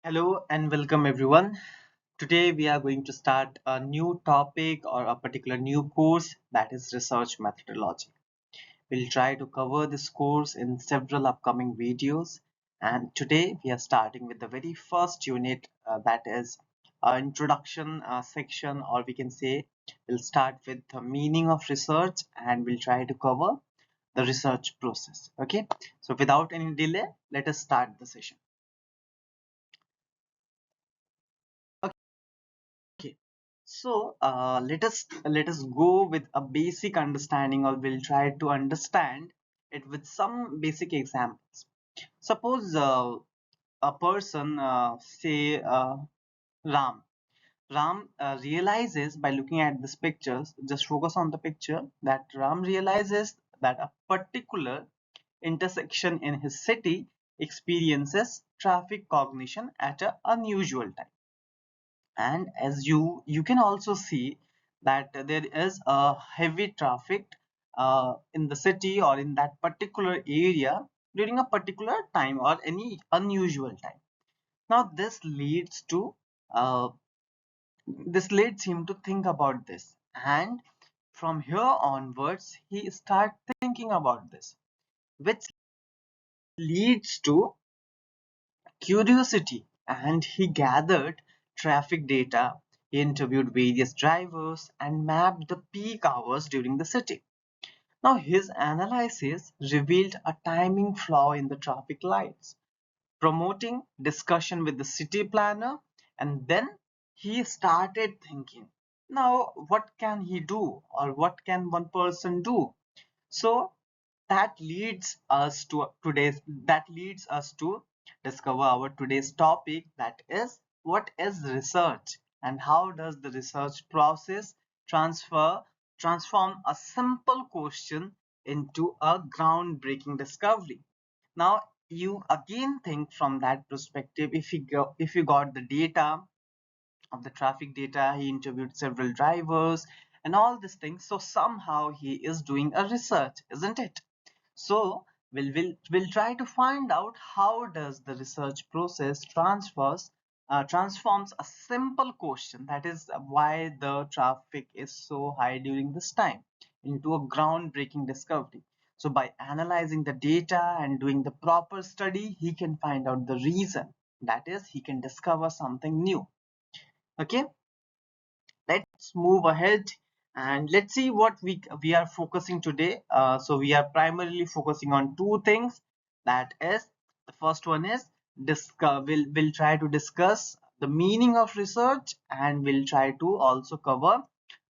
Hello and welcome everyone. Today we are going to start a new topic or a particular new course, that is research methodology. We'll try to cover this course in several upcoming videos, and today we are starting with the very first unit, that is introduction section, or we can say we'll start with the meaning of research and we'll try to cover the research process. Okay, so without any delay, let us start the session. Okay, so let us go with a basic understanding, or we'll try to understand it with some basic examples. Suppose a person, say Ram. Ram realizes by looking at this pictures, just focus on the picture, that Ram realizes that a particular intersection in his city experiences traffic cognition at an unusual time. And as you can also see that there is a heavy traffic in the city or in that particular area during a particular time or any unusual time. Now uh, this leads him to think about this, and from here onwards he start thinking about this, which leads to curiosity, and he gathered traffic data. He interviewed various drivers and mapped the peak hours during the city. Now, his analysis revealed a timing flaw in the traffic lights, promoting discussion with the city planner. And then he started thinking, now what can he do, or what can one person do? So that leads us to discover our today's topic, that is, what is research and how does the research process transfer transform a simple question into a groundbreaking discovery. Now you again think from that perspective. If you got the data of the traffic data, he interviewed several drivers and all these things, so somehow he is doing a research, isn't it? So we'll try to find out how does the research process transforms a simple question, that is why the traffic is so high during this time, into a groundbreaking discovery. So by analyzing the data and doing the proper study, he can find out the reason, that is he can discover something new. Okay, let's move ahead and let's see what we are focusing today. So we are primarily focusing on two things. That is, the first one is we'll try to discuss the meaning of research, and we'll try to also cover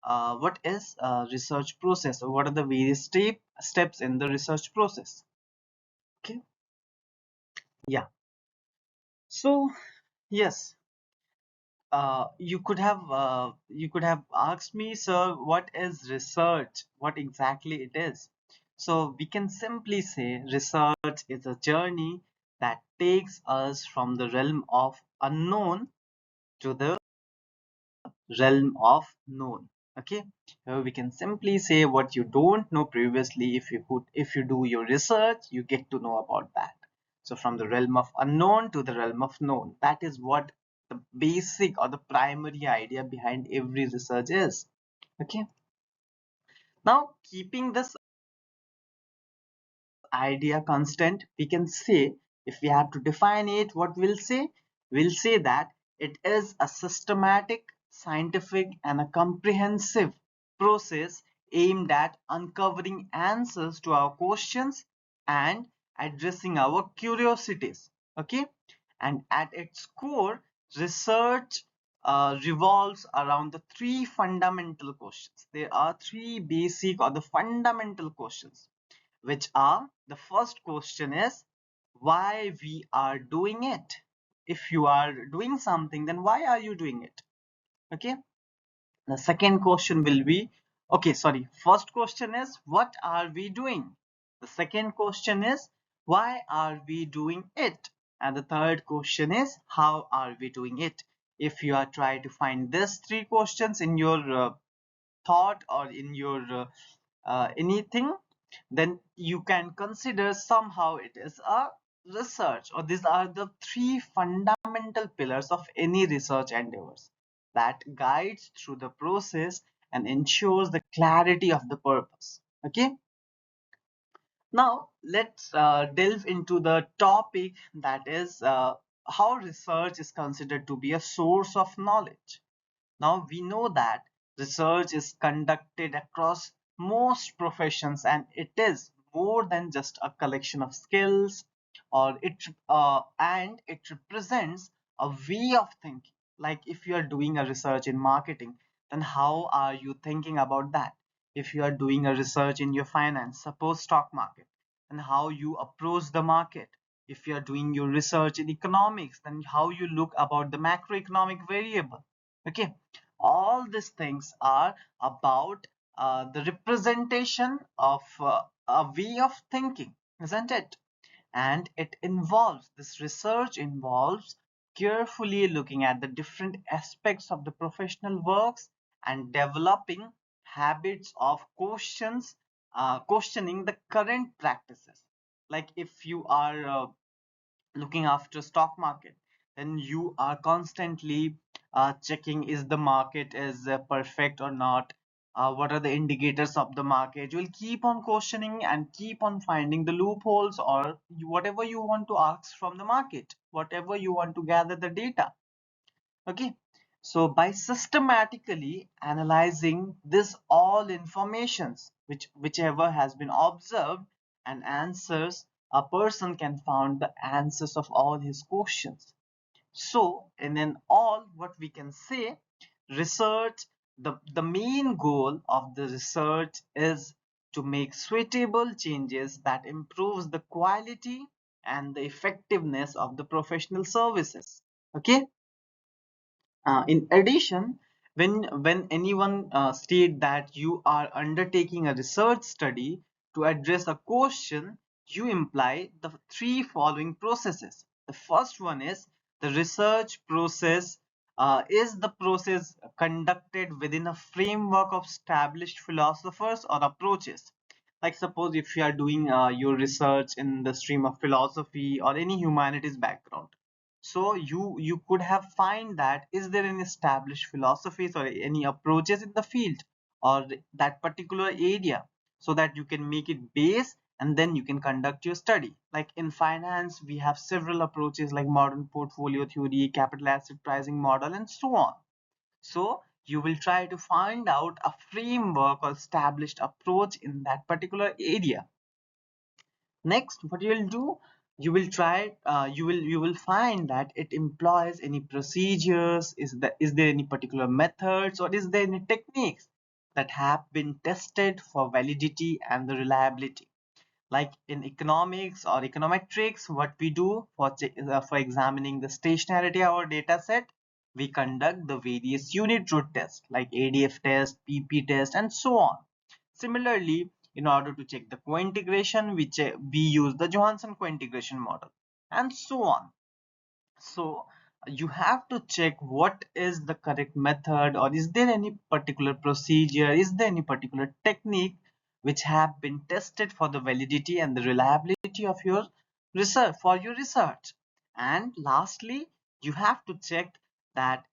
what is research process, or what are the various steps in the research process. Okay, yeah. So yes, you could have asked me, sir, what is research? What exactly it is? So we can simply say research is a journey that takes us from the realm of unknown to the realm of known. Okay, we can simply say what you don't know previously. If you do your research, you get to know about that. So from the realm of unknown to the realm of known, that is what the basic or the primary idea behind every research is. Okay, now keeping this idea constant, we can say, if we have to define it, what we'll say that it is a systematic, scientific and a comprehensive process aimed at uncovering answers to our questions and addressing our curiosities. Okay, and at its core, research revolves around the three fundamental questions. There are three basic or the fundamental questions, which are, the first question is why we are doing it. If you are doing something, then why are you doing it? Okay, the second question will be, okay, sorry, first question is what are we doing, the second question is why are we doing it, and the third question is how are we doing it. If you are trying to find these three questions in your thought or in your anything, then you can consider somehow it is a research, or these are the three fundamental pillars of any research endeavors that guides through the process and ensures the clarity of the purpose. Okay, now let's delve into the topic, that is how research is considered to be a source of knowledge. Now we know that research is conducted across most professions, and it is more than just a collection of skills, or it represents a way of thinking. Like if you are doing a research in marketing, then how are you thinking about that? If you are doing a research in your finance, suppose stock market, then how you approach the market. If you are doing your research in economics, then how you look about the macroeconomic variable. Okay, all these things are about the representation of a way of thinking, isn't it? And this research involves carefully looking at the different aspects of the professional works and developing habits of questioning the current practices. Like if you are looking after stock market, then you are constantly checking is the market is perfect or not. What are the indicators of the market? You will keep on questioning and keep on finding the loopholes, or whatever you want to ask from the market, whatever you want to gather the data. Okay, so by systematically analyzing this all informations, whichever has been observed and answers, a person can find the answers of all his questions. So in all, what we can say, research, the main goal of the research is to make suitable changes that improves the quality and the effectiveness of the professional services. Okay, in addition, when anyone state that you are undertaking a research study to address a question, you imply the three following processes. The first one is the research process is the process conducted within a framework of established philosophers or approaches. Like suppose if you are doing your research in the stream of philosophy or any humanities background, so you could have find that is there any established philosophies or any approaches in the field or that particular area, so that you can make it base and then you can conduct your study. Like in finance, we have several approaches like modern portfolio theory, capital asset pricing model, and so on. So you will try to find out a framework or established approach in that particular area. Next, what you will do, you will try, you will find that it employs any procedures. Is there any particular methods, or is there any techniques that have been tested for validity and the reliability? Like in economics or econometrics, what we do for examining the stationarity of our data set, we conduct the various unit root tests like ADF test, PP test, and so on. Similarly, in order to check the co-integration, we use the Johansson co-integration model, and so on. So you have to check what is the correct method, or is there any particular procedure, is there any particular technique which have been tested for the validity and the reliability of your research. And lastly, you have to check that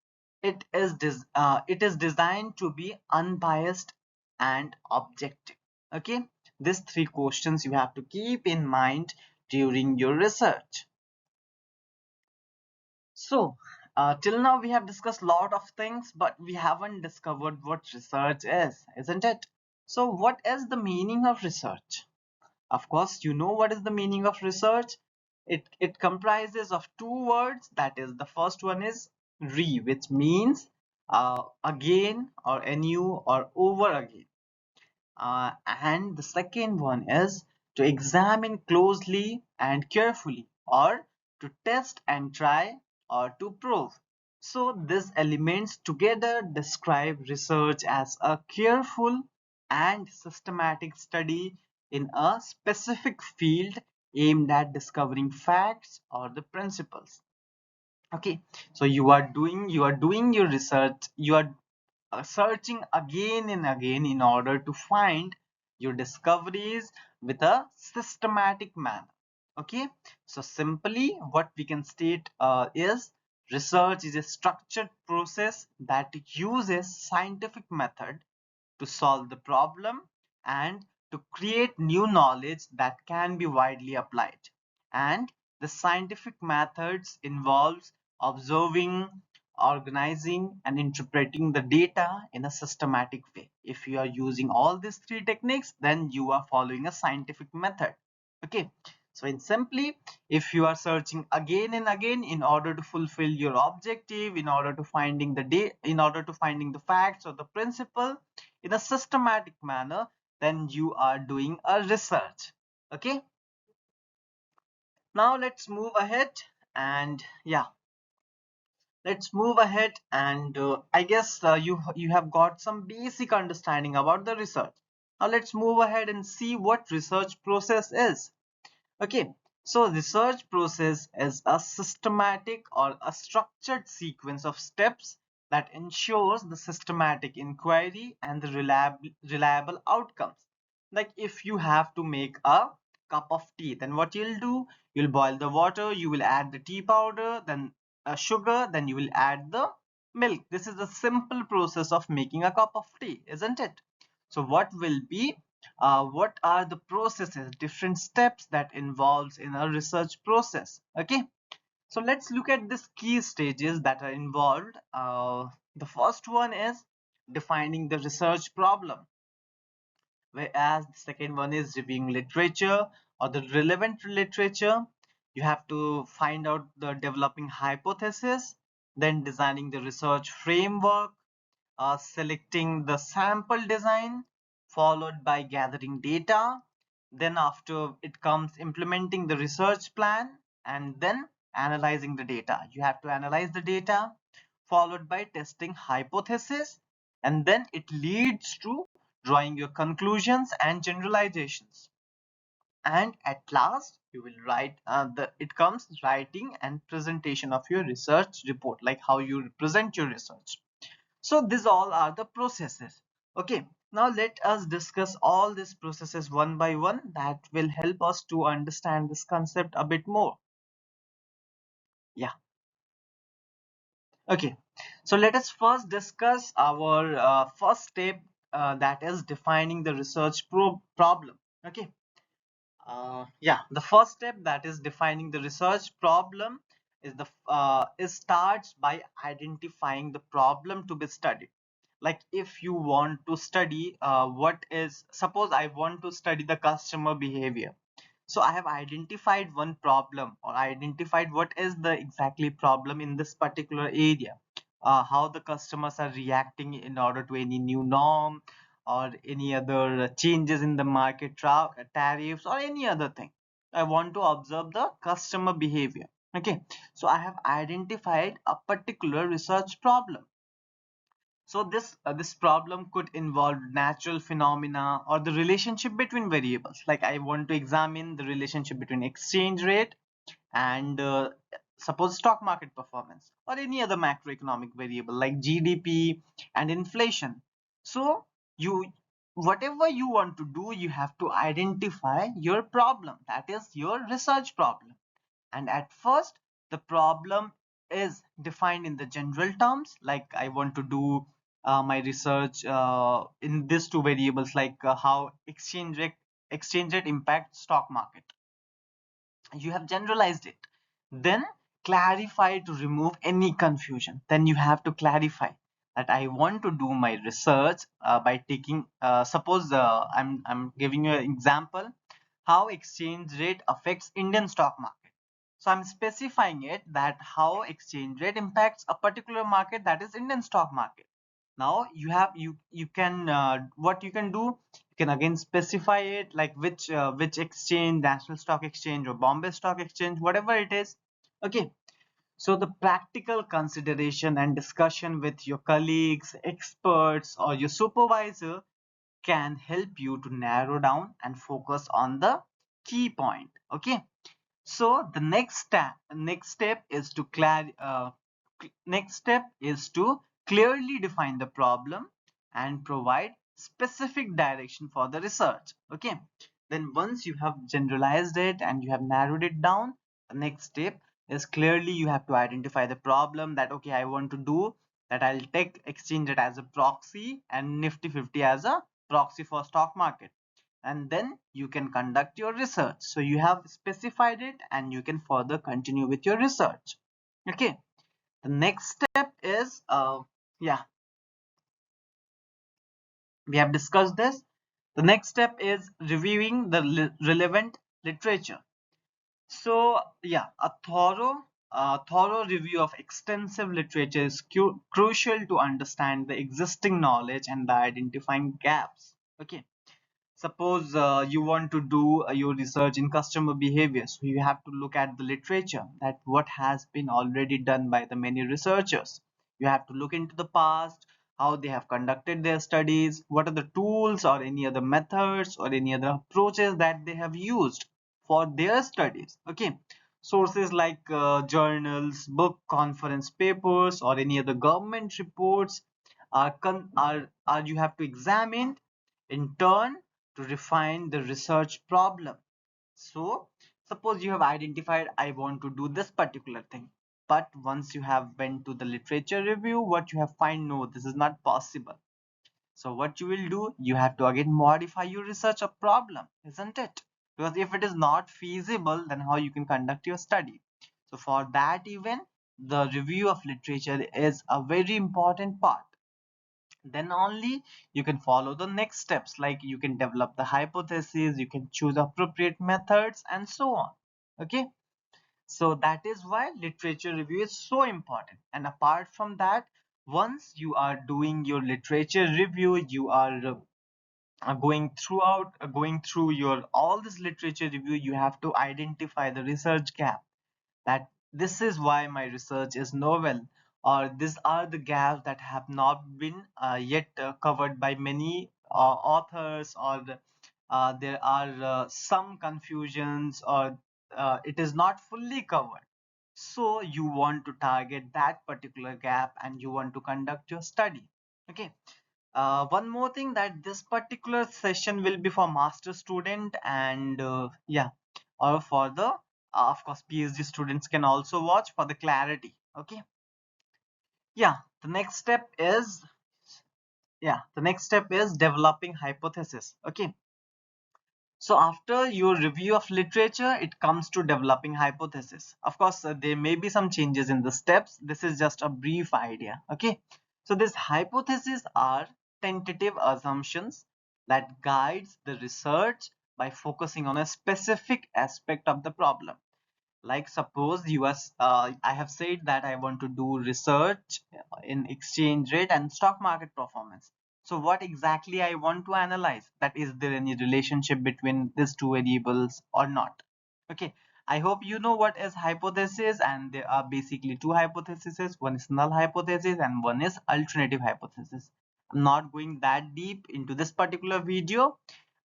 it is designed to be unbiased and objective. Okay, these three questions you have to keep in mind during your research. So, till now we have discussed a lot of things, but we haven't discovered what research is, isn't it? So, what is the meaning of research? Of course, you know what is the meaning of research. It comprises of two words. That is, the first one is which means again or anew or over again. And the second one is to examine closely and carefully, or to test and try, or to prove. So these elements together describe research as a careful and systematic study in a specific field aimed at discovering facts or the principles. Okay, so you are doing your research, you are searching again and again in order to find your discoveries with a systematic manner. Okay, so simply what we can state is research is a structured process that uses scientific method to solve the problem and to create new knowledge that can be widely applied. And the scientific methods involves observing, organizing, and interpreting the data in a systematic way. If you are using all these three techniques, then you are following a scientific method. Okay, so in simply, if you are searching again and again in order to fulfill your objective, in order to finding the facts or the principle in a systematic manner, then you are doing a research. Okay, now let's move ahead. And yeah, let's move ahead. And I guess you have got some basic understanding about the research. Now let's move ahead and see what research process is. Okay, so research process is a systematic or a structured sequence of steps that ensures the systematic inquiry and the reliable outcomes. Like if you have to make a cup of tea, then what you'll do, you'll boil the water, you will add the tea powder, then sugar, then you will add the milk. This is the simple process of making a cup of tea, isn't it? So what are the processes, different steps that involves in a research process? Okay, so let's look at these key stages that are involved. The first one is defining the research problem, whereas the second one is reviewing literature or the relevant literature. You have to find out the developing hypothesis, then designing the research framework, selecting the sample design, followed by gathering data. Then after it comes implementing the research plan, and then analyzing the data. You have to analyze the data, followed by testing hypothesis, and then it leads to drawing your conclusions and generalizations. And at last you will write it comes writing and presentation of your research report, like how you present your research. So these all are the processes. Okay, now let us discuss all these processes one by one. That will help us to understand this concept a bit more. Yeah, okay. So let us first discuss our first step, that is defining the research problem. Okay. Yeah, the first step, that is defining the research problem, is starts by identifying the problem to be studied. Like if you want to study suppose I want to study the customer behavior. So I have identified one problem, or identified what is the exactly problem in this particular area, how the customers are reacting in order to any new norm or any other changes in the market tariffs or any other thing. I want to observe the customer behavior. Okay, so I have identified a particular research problem. So this problem could involve natural phenomena or the relationship between variables. Like I want to examine the relationship between exchange rate and suppose stock market performance, or any other macroeconomic variable like GDP and inflation. So you whatever you want to do, you have to identify your problem, that is your research problem. And at first the problem is defined in the general terms, like I want to do my research in these two variables, like how exchange rate impacts stock market. You have generalized it. Then clarify to remove any confusion. Then you have to clarify that I want to do my research by taking suppose I'm giving you an example, how exchange rate affects Indian stock market. So I'm specifying it that how exchange rate impacts a particular market, that is Indian stock market. Now you can what you can do, you can again specify it, like which exchange, National Stock Exchange or Bombay Stock Exchange, whatever it is. Okay, so the practical consideration and discussion with your colleagues, experts, or your supervisor can help you to narrow down and focus on the key point. Okay, so the next step is to clearly define the problem and provide specific direction for the research. Okay, Then once you have generalized it and you have narrowed it down, the next step is clearly you have to identify the problem that okay, I want to do that. I'll take exchange rate as a proxy and Nifty 50 as a proxy for stock market. And then you can conduct your research. So you have specified it and you can further continue with your research. Okay. The next step is yeah, we have discussed this. The next step is reviewing the relevant literature. So yeah, a thorough review of extensive literature is crucial to understand the existing knowledge and the identifying gaps. Okay. Suppose you want to do your research in customer behavior, so you have to look at the literature, that what has been already done by the many researchers. You have to look into the past, how they have conducted their studies, what are the tools or any other methods or any other approaches that they have used for their studies. Okay, sources like journals, book, conference papers, or any other government reports are you have to examine in turn to refine the research problem. So suppose you have identified I want to do this particular thing, but once you have went to the literature review, what you have find, no, this is not possible. So what you will do, you have to again modify your research a problem, isn't it? Because if it is not feasible, then how you can conduct your study? So for that even the review of literature is a very important part. Then only you can follow the next steps, like you can develop the hypothesis, you can choose appropriate methods and so on. Okay, so that is why literature review is so important. And apart from that, once you are doing your literature review, you are going through your all this literature review, you have to identify the research gap, that this is why my research is novel, or these are the gaps that have not been yet covered by many authors, or there are some confusions, or it is not fully covered. So you want to target that particular gap and you want to conduct your study. Okay, one more thing, that this particular session will be for master student and yeah, or for the of course PhD students can also watch for the clarity. Okay, yeah, the next step is developing hypothesis. Okay, so after your review of literature, it comes to developing hypothesis. Of course, there may be some changes in the steps. This is just a brief idea. Okay. So these hypotheses are tentative assumptions that guides the research by focusing on a specific aspect of the problem. Like suppose I have said that I want to do research in exchange rate and stock market performance. So what exactly I want to analyze, that is there any relationship between these two variables or not? Okay, I hope you know what is hypothesis, and there are basically two hypotheses. One is null hypothesis and one is alternative hypothesis. I'm not going that deep into this particular video,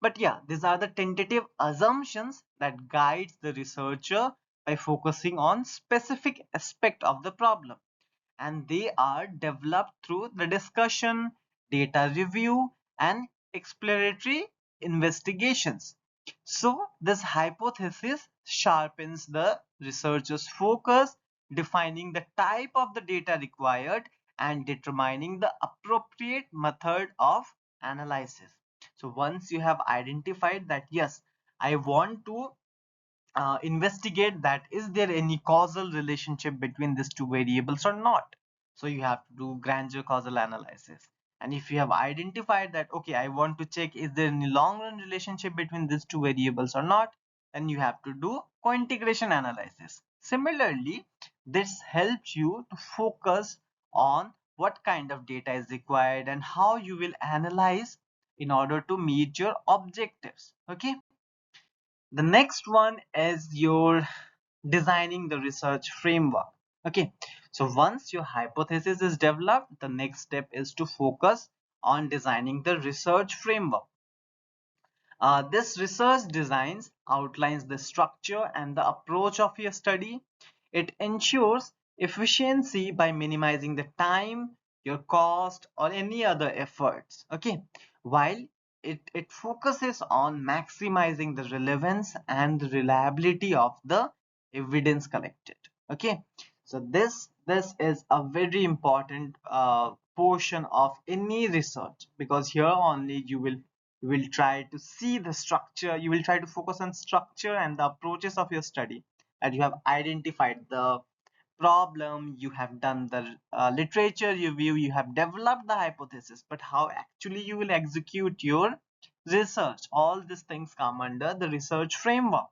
but yeah, these are the tentative assumptions that guides the researcher by focusing on specific aspect of the problem, and they are developed through the discussion, data review, and exploratory investigations. So this hypothesis sharpens the researcher's focus, defining the type of the data required and determining the appropriate method of analysis. So once you have identified that yes, I want to investigate that is there any causal relationship between these two variables or not, so you have to do granular causal analysis. And if you have identified that okay, I want to check is there any long run relationship between these two variables or not, then you have to do co-integration analysis. Similarly, this helps you to focus on what kind of data is required and how you will analyze in order to meet your objectives. Okay, the next one is your designing the research framework. Okay, so once your hypothesis is developed, the next step is to focus on designing the research framework. This research designs outlines the structure and the approach of your study. It ensures efficiency by minimizing the time, your cost, or any other efforts. Okay, while it focuses on maximizing the relevance and the reliability of the evidence collected. Okay, so this is a very important portion of any research, because here only you will try to see the structure, you will try to focus on structure and the approaches of your study, and you have identified the problem, you have done the literature review, you have developed the hypothesis, but how actually you will execute your research, all these things come under the research framework.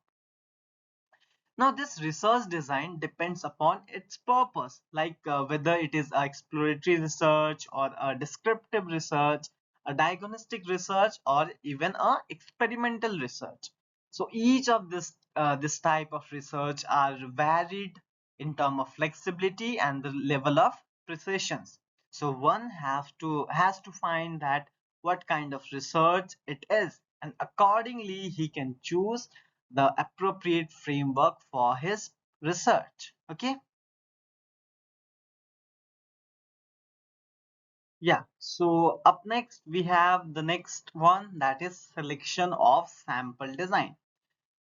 Now, this research design depends upon its purpose, like whether it is a exploratory research or a descriptive research, a diagnostic research, or even a experimental research. So each of this type of research are varied in terms of flexibility and the level of precision. So one has to find that what kind of research it is, and accordingly he can choose the appropriate framework for his research. Okay, yeah, so up next we have the next one, that is selection of sample design.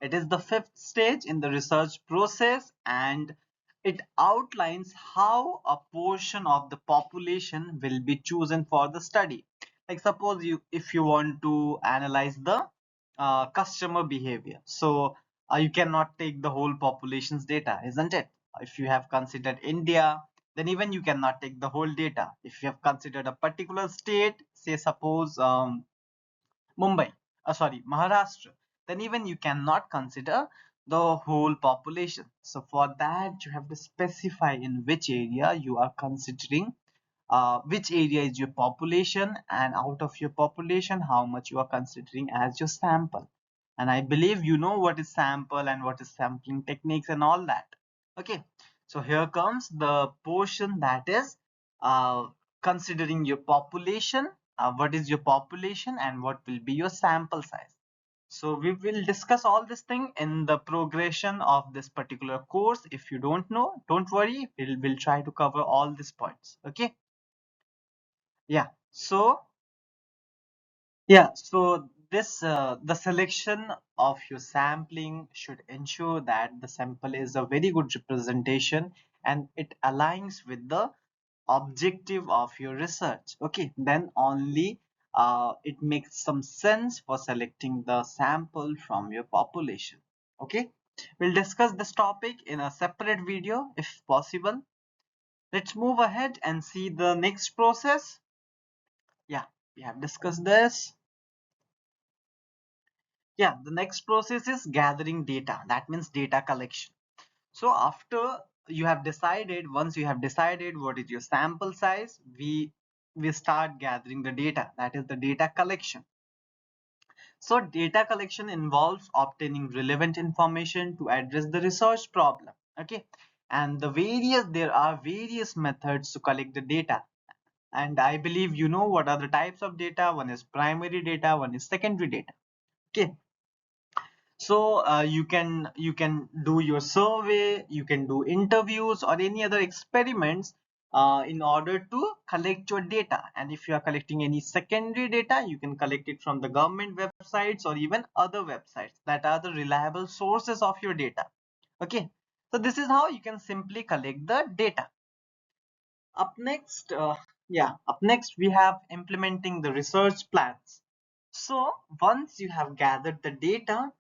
It is the fifth stage in the research process, and it outlines how a portion of the population will be chosen for the study. Like suppose if you want to analyze the customer behavior, so you cannot take the whole population's data, isn't it? If you have considered India, then even you cannot take the whole data. If you have considered a particular state, say suppose Mumbai, sorry, Maharashtra, then even you cannot consider the whole population. So for that, you have to specify in which area you are considering, which area is your population, and out of your population, how much you are considering as your sample. And I believe you know what is sample and what is sampling techniques and all that. Okay, so here comes the portion that is uh, considering your population, what is your population and what will be your sample size. So we will discuss all this thing in the progression of this particular course. If you don't know, don't worry, we'll try to cover all these points. Okay, yeah, so this the selection of your sampling should ensure that the sample is a very good representation and it aligns with the objective of your research. Okay, then only it makes some sense for selecting the sample from your population. Okay, we'll discuss this topic in a separate video if possible. Let's move ahead and see the next process. Yeah, we have discussed this. Yeah, the next process is gathering data, that means data collection. So after you have decided, once you have decided what is your sample size, we start gathering the data, that is the data collection. So data collection involves obtaining relevant information to address the research problem. Okay, and there are various methods to collect the data, and I believe you know what are the types of data. One is primary data, one is secondary data. Okay, so you can do your survey, you can do interviews or any other experiments in order to collect your data. And if you are collecting any secondary data, you can collect it from the government websites or even other websites that are the reliable sources of your data. Okay, so this is how you can simply collect the data. Up next we have implementing the research plans. So once you have gathered the data,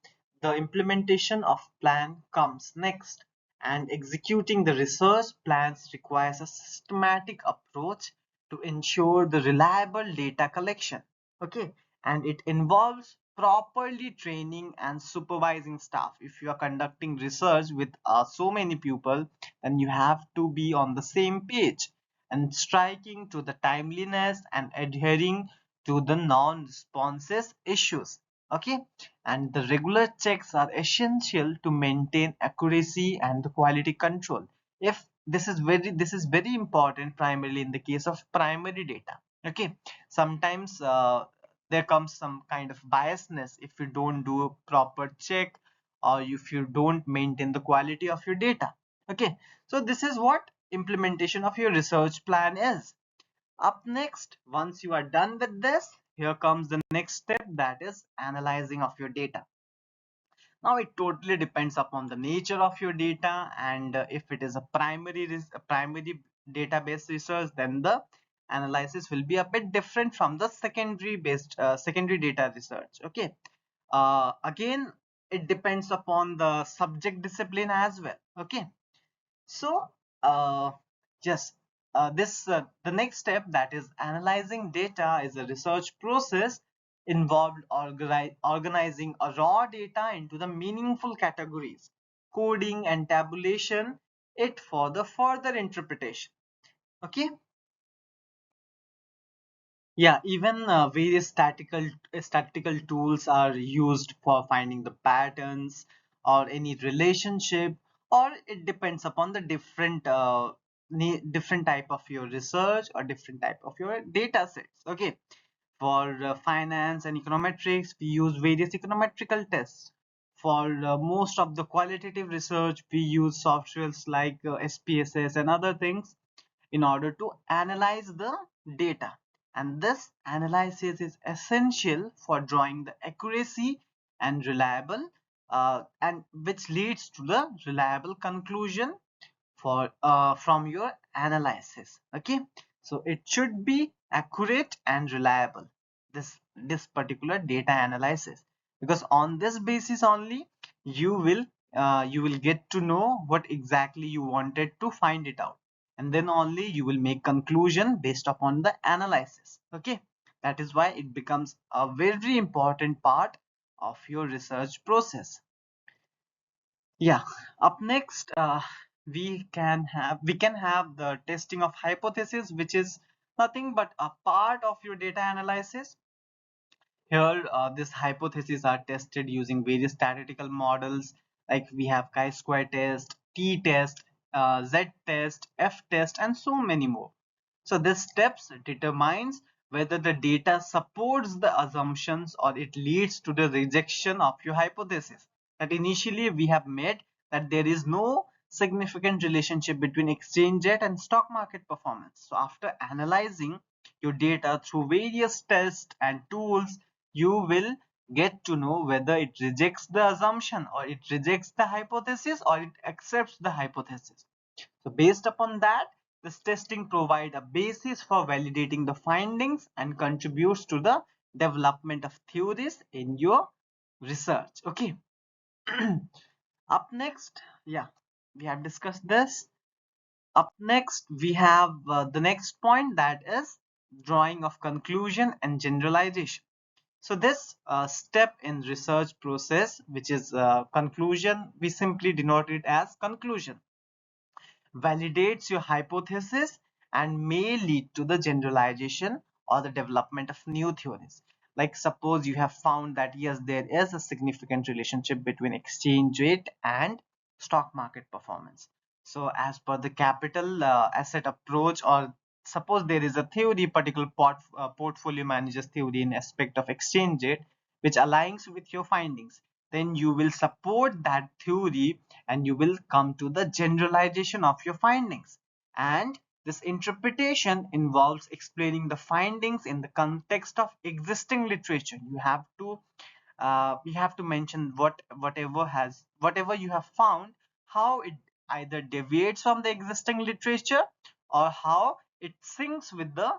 the implementation of plan comes next, and executing the research plans requires a systematic approach to ensure the reliable data collection. Okay, and it involves properly training and supervising staff. If you are conducting research with so many people, then you have to be on the same page and striking to the timeliness and adhering to the non-responses issues. Okay, and the regular checks are essential to maintain accuracy and the quality control. If this is very important, primarily in the case of primary data. Okay, sometimes there comes some kind of biasness if you don't do a proper check or if you don't maintain the quality of your data. Okay, so this is what implementation of your research plan is. Up next, once you are done with this, here comes the next step, that is analyzing of your data. Now it totally depends upon the nature of your data, and if it is a primary database research, then the analysis will be a bit different from the secondary data research. Okay. Again, it depends upon the subject discipline as well. Okay. So, yes, the next step, that is analyzing data, is a research process involved organizing a raw data into the meaningful categories, coding and tabulation it for the further interpretation. Okay. Yeah, even various statistical tools are used for finding the patterns or any relationship, or it depends upon the different type of your research or different type of your data sets. Okay, for finance and econometrics, we use various econometrical tests. For most of the qualitative research, we use softwares like SPSS and other things in order to analyze the data, and this analysis is essential for drawing the accuracy and reliable and which leads to the reliable conclusion for from your analysis. Okay, so it should be accurate and reliable, this particular data analysis, because on this basis only you will get to know what exactly you wanted to find it out, and then only you will make conclusion based upon the analysis. Okay, that is why it becomes a very important part of your research process. Yeah, up next, we can have the testing of hypothesis, which is nothing but a part of your data analysis. Here, these hypotheses are tested using various statistical models, like we have chi-square test, t-test, z-test, f-test, and so many more. So this steps determines whether the data supports the assumptions or it leads to the rejection of your hypothesis. That initially we have made that there is no significant relationship between exchange rate and stock market performance. So after analyzing your data through various tests and tools, you will get to know whether it rejects the assumption or it rejects the hypothesis or it accepts the hypothesis. So based upon that, this testing provides a basis for validating the findings and contributes to the development of theories in your research. Okay. Up next, yeah, we have discussed this. Up next, we have the next point, that is drawing of conclusion and generalization. So this step in research process, which is conclusion, we simply denote it as conclusion, validates your hypothesis and may lead to the generalization or the development of new theories. Like suppose you have found that yes, there is a significant relationship between exchange rate and stock market performance. So as per the capital asset approach, or suppose there is a theory, particular portfolio managers theory in aspect of exchange rate, which aligns with your findings, then you will support that theory and you will come to the generalization of your findings. And this interpretation involves explaining the findings in the context of existing literature. You have to mention whatever you have found, how it either deviates from the existing literature or how it syncs with the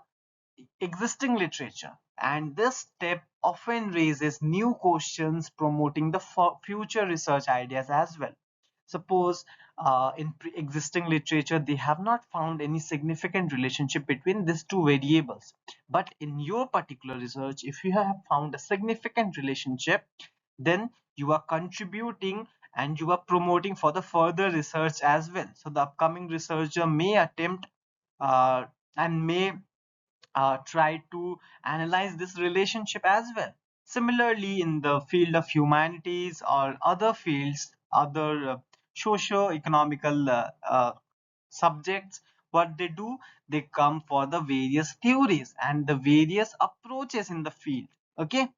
existing literature. And this step often raises new questions, promoting the future research ideas as well. Suppose in existing literature they have not found any significant relationship between these two variables, but in your particular research, if you have found a significant relationship, then you are contributing and you are promoting for the further research as well. So the upcoming researcher may attempt and may try to analyze this relationship as well. Similarly, in the field of humanities or other fields, other socio-economical subjects, what they do, they come for the various theories and the various approaches in the field. Okay,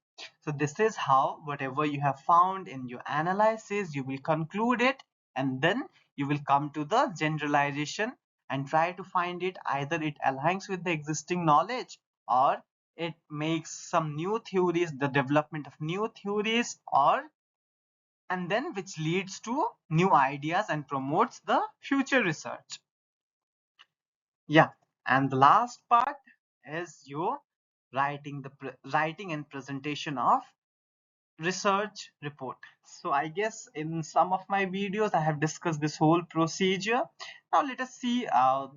so this is how whatever you have found in your analysis, you will conclude it, and then you will come to the generalization and try to find it, either it aligns with the existing knowledge or it makes some new theories, the development of new theories, or and then which leads to new ideas and promotes the future research. Yeah, and the last part is your writing and presentation of research report. So I guess in some of my videos I have discussed this whole procedure. Now let us see,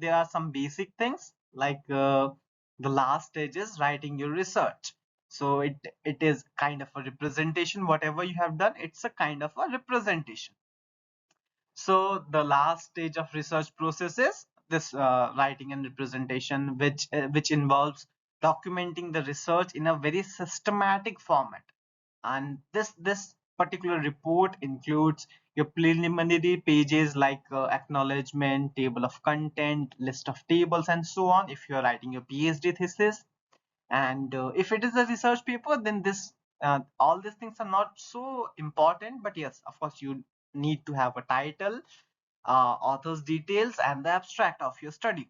there are some basic things like the last stage is writing your research. So it is kind of a representation. Whatever you have done, it's a kind of a representation. So the last stage of research process is this writing and representation, which involves documenting the research in a very systematic format. And this particular report includes your preliminary pages like acknowledgement, table of content, list of tables, and so on. If you are writing your PhD thesis, and if it is a research paper, then this all these things are not so important. But yes, of course, you need to have a title, author's details, and the abstract of your study.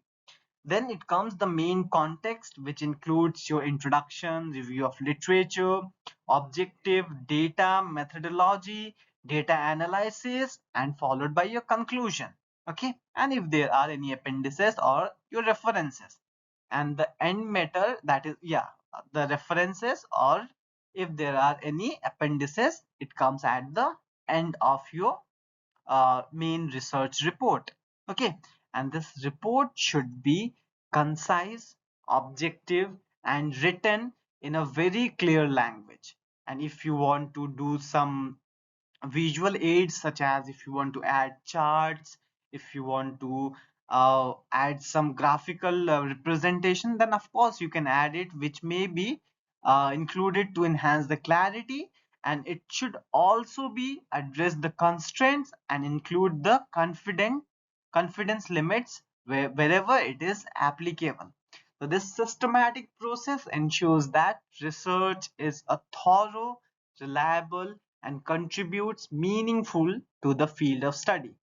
Then it comes the main context, which includes your introduction, review of literature, objective, data, methodology, data analysis, and followed by your conclusion. Okay, and if there are any appendices or your references, and the end matter, that is, yeah, the references, or if there are any appendices, it comes at the end of your main research report. Okay, and this report should be concise, objective, and written in a very clear language. And if you want to do some visual aids, such as if you want to add charts, if you want to add some graphical representation, then of course you can add it, which may be included to enhance the clarity. And it should also be address the constraints and include the confidence limits wherever it is applicable. So this systematic process ensures that research is a thorough, reliable, and contributes meaningful to the field of study.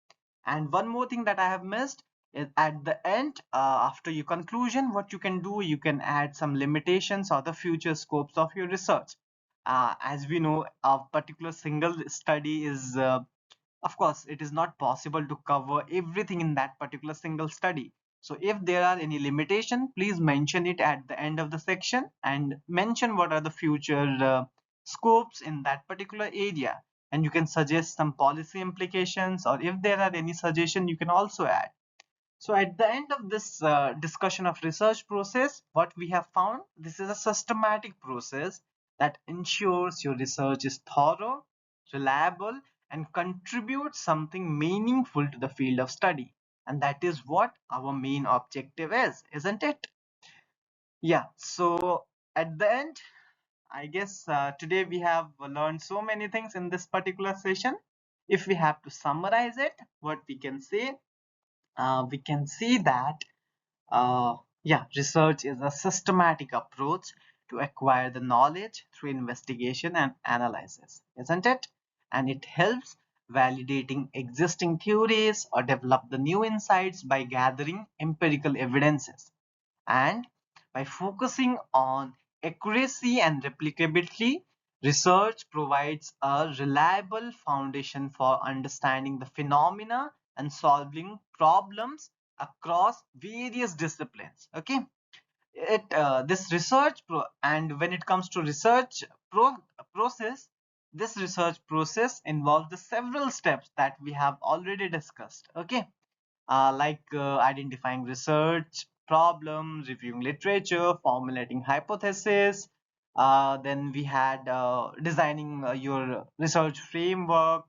And one more thing that I have missed is at the end, after your conclusion, what you can do, you can add some limitations or the future scopes of your research. As we know, a particular single study is of course, it is not possible to cover everything in that particular single study. So if there are any limitation, please mention it at the end of the section and mention what are the future scopes in that particular area. And you can suggest some policy implications, or if there are any suggestion, you can also add. So at the end of this discussion of research process, what we have found, this is a systematic process that ensures your research is thorough, reliable, and contributes something meaningful to the field of study. And that is what our main objective is, isn't it? Yeah, so at the end, I guess today we have learned so many things in this particular session. If we have to summarize it, what we can see that yeah, research is a systematic approach to acquire the knowledge through investigation and analysis, isn't it? And it helps validating existing theories or develop the new insights by gathering empirical evidences. And by focusing on accuracy and replicability, research provides a reliable foundation for understanding the phenomena and solving problems across various disciplines. Okay, this and when it comes to process, this research process involves the several steps that we have already discussed. Okay, like identifying research problems, reviewing literature, formulating hypotheses. Then we had designing your research framework,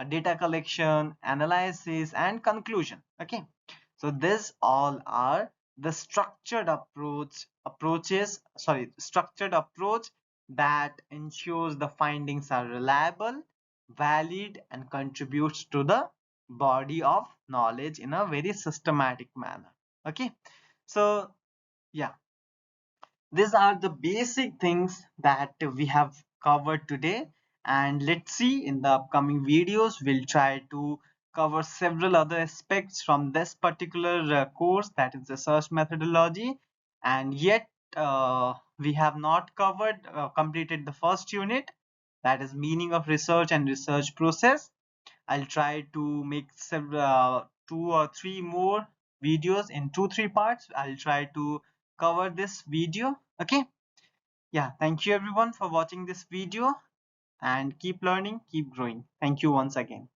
data collection, analysis, and conclusion. Okay, so this all are the structured approach that ensures the findings are reliable, valid, and contributes to the body of knowledge in a very systematic manner. Okay, so yeah, these are the basic things that we have covered today, and let's see in the upcoming videos we'll try to cover several other aspects from this particular course, that is research methodology. And yet we have not covered completed the first unit, that is meaning of research and research process. I'll try to make several 2 or 3 more videos in 2-3 parts. I'll try to cover this video. Okay, yeah, thank you everyone for watching this video, and keep learning, keep growing. Thank you once again.